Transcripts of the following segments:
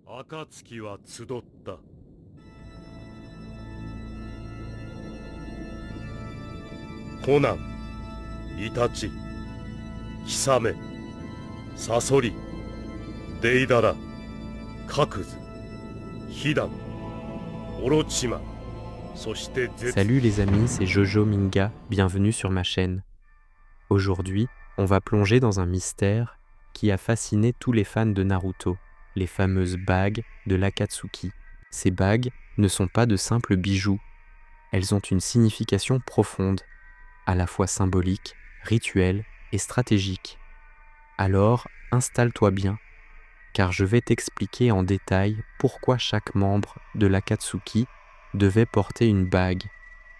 暁は集った。コナン、イタチ、ヒサメ、サソリ、デイダラ、カクズ、ヒダン、オロチマ、そしてゼツ。 Salut les amis, c'est Jojo Minga, bienvenue sur ma chaîne. Aujourd'hui, on va plonger dans un mystère qui a fasciné tous les fans de Naruto, les fameuses bagues de l'Akatsuki. Ces bagues ne sont pas de simples bijoux, elles ont une signification profonde, à la fois symbolique, rituelle et stratégique. Alors, installe-toi bien, car je vais t'expliquer en détail pourquoi chaque membre de l'Akatsuki devait porter une bague,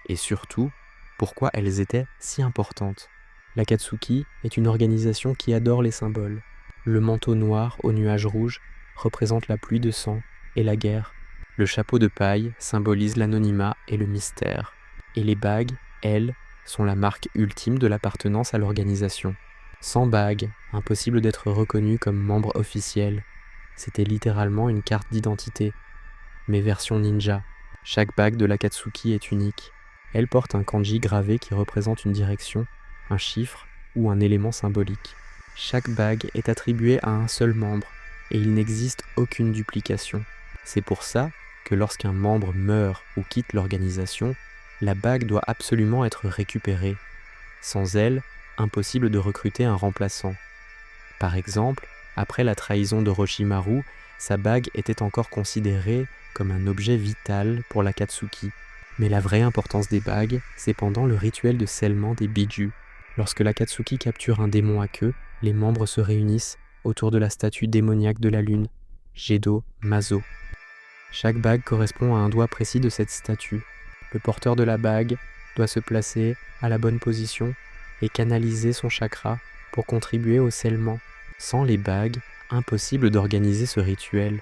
et surtout, pourquoi elles étaient si importantes. L'Akatsuki est une organisation qui adore les symboles. Le manteau noir aux nuages rouges représente la pluie de sang et la guerre. Le chapeau de paille symbolise l'anonymat et le mystère. Et les bagues, elles, sont la marque ultime de l'appartenance à l'organisation. Sans bague, impossible d'être reconnu comme membre officiel. C'était littéralement une carte d'identité, mais version ninja. Chaque bague de l'Akatsuki est unique. Elle porte un kanji gravé qui représente une direction, un chiffre ou un élément symbolique. Chaque bague est attribuée à un seul membre et il n'existe aucune duplication. C'est pour ça que lorsqu'un membre meurt ou quitte l'organisation, la bague doit absolument être récupérée. Sans elle, impossible de recruter un remplaçant. Par exemple, après la trahison d'Orochimaru, sa bague était encore considérée comme un objet vital pour l'Akatsuki. Mais la vraie importance des bagues, c'est pendant le rituel de scellement des Biju. Lorsque l'Akatsuki capture un démon à queue, les membres se réunissent autour de la statue démoniaque de la lune, Gedo Mazo. Chaque bague correspond à un doigt précis de cette statue. Le porteur de la bague doit se placer à la bonne position et canaliser son chakra pour contribuer au scellement. Sans les bagues, impossible d'organiser ce rituel.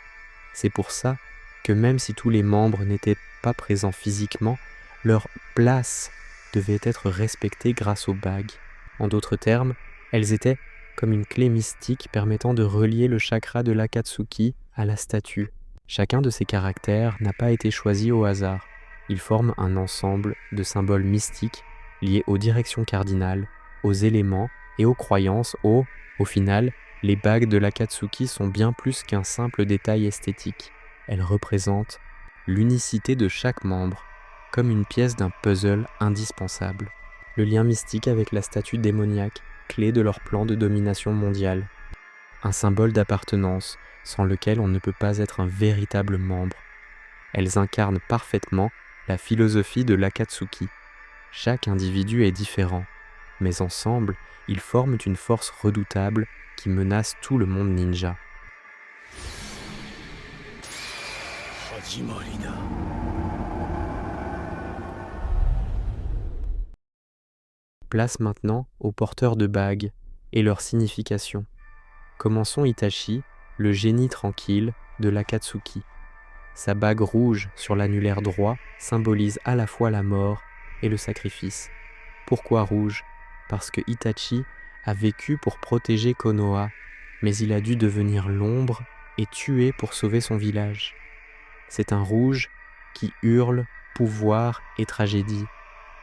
C'est pour ça que même si tous les membres n'étaient pas présents physiquement, leur place devait être respectée grâce aux bagues. En d'autres termes, elles étaient comme une clé mystique permettant de relier le chakra de l'Akatsuki à la statue. Chacun de ces caractères n'a pas été choisi au hasard. Ils forment un ensemble de symboles mystiques liés aux directions cardinales, aux éléments et aux croyances. Au final, les bagues de l'Akatsuki sont bien plus qu'un simple détail esthétique. Elles représentent l'unicité de chaque membre, comme une pièce d'un puzzle indispensable. Le lien mystique avec la statue démoniaque, clé de leur plan de domination mondiale. Un symbole d'appartenance, sans lequel on ne peut pas être un véritable membre. Elles incarnent parfaitement la philosophie de l'Akatsuki. Chaque individu est différent, mais ensemble, ils forment une force redoutable qui menace tout le monde ninja. Place maintenant aux porteurs de bagues et leur signification. Commençons Itachi, le génie tranquille de l'Akatsuki. Sa bague rouge sur l'annulaire droit symbolise à la fois la mort et le sacrifice. Pourquoi rouge ? Parce que Itachi a vécu pour protéger Konoha, mais il a dû devenir l'ombre et tuer pour sauver son village. C'est un rouge qui hurle pouvoir et tragédie.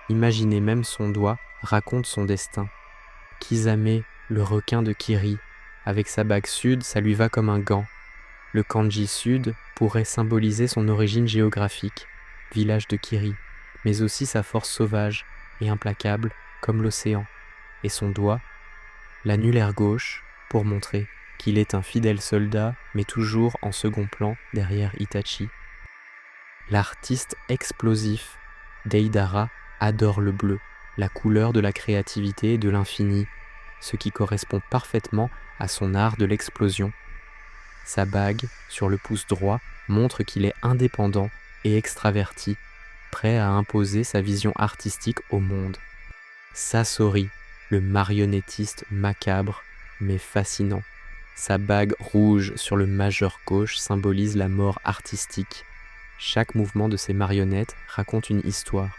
Imaginez même son doigt raconte son destin. Kisame, le requin de Kiri, avec sa bague sud, ça lui va comme un gant. Le kanji sud pourrait symboliser son origine géographique, village de Kiri, mais aussi sa force sauvage et implacable comme l'océan, et son doigt, l'annulaire gauche, pour montrer qu'il est un fidèle soldat, mais toujours en second plan derrière Itachi. L'artiste explosif Deidara adore le bleu, la couleur de la créativité et de l'infini, ce qui correspond parfaitement à son art de l'explosion. Sa bague, sur le pouce droit, montre qu'il est indépendant et extraverti, prêt à imposer sa vision artistique au monde. Sasori, le marionnettiste macabre, mais fascinant. Sa bague rouge sur le majeur gauche symbolise la mort artistique. Chaque mouvement de ses marionnettes raconte une histoire.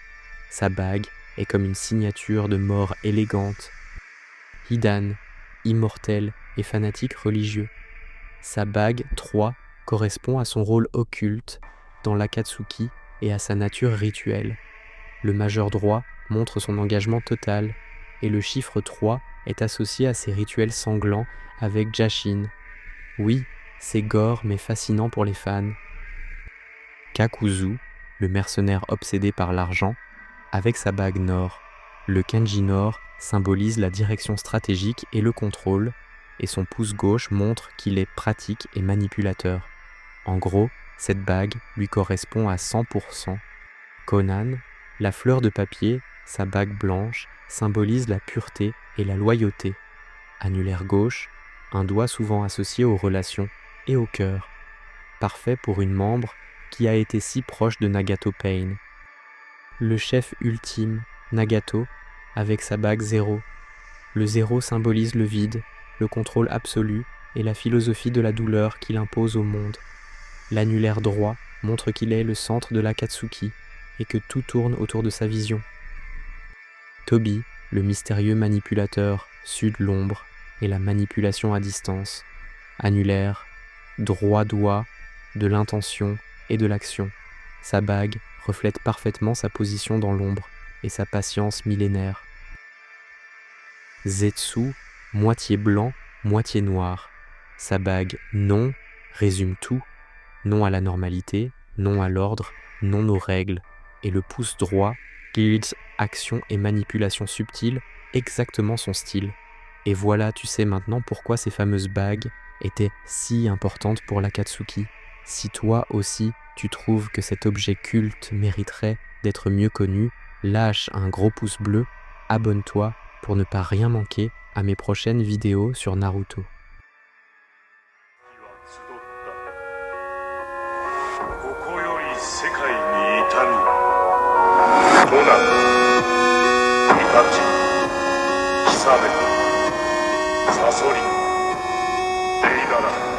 Sa bague est comme une signature de mort élégante. Hidan, immortel et fanatique religieux. Sa bague 3 correspond à son rôle occulte dans l'Akatsuki et à sa nature rituelle. Le majeur droit montre son engagement total et le chiffre 3 est associé à ses rituels sanglants avec Jashin. Oui, c'est gore mais fascinant pour les fans. Kakuzu, le mercenaire obsédé par l'argent, avec sa bague nord. Le kanji nord symbolise la direction stratégique et le contrôle, et son pouce gauche montre qu'il est pratique et manipulateur. En gros, cette bague lui correspond à 100%. Conan, la fleur de papier, sa bague blanche, symbolise la pureté et la loyauté. Annulaire gauche, un doigt souvent associé aux relations et au cœur. Parfait pour une membre qui a été si proche de Nagato Pain. Le chef ultime, Nagato, avec sa bague 0. Le 0 symbolise le vide, le contrôle absolu et la philosophie de la douleur qu'il impose au monde. L'annulaire droit montre qu'il est le centre de l'Akatsuki et que tout tourne autour de sa vision. Toby, le mystérieux manipulateur, sud l'ombre et la manipulation à distance. Annulaire, droit doigt, de l'intention et de l'action. Sa bague reflète parfaitement sa position dans l'ombre et sa patience millénaire. Zetsu, moitié blanc, moitié noir. Sa bague non résume tout. Non à la normalité, non à l'ordre, non aux règles. Et le pouce droit guide action et manipulation subtile, exactement son style. Et voilà, tu sais maintenant pourquoi ces fameuses bagues étaient si importantes pour l'Akatsuki. Si toi aussi, tu trouves que cet objet culte mériterait d'être mieux connu, lâche un gros pouce bleu, abonne-toi pour ne pas rien manquer à mes prochaines vidéos sur Naruto. ここより世界に至るコナン、イタチ、ヒサメ、サソリ、デイダラ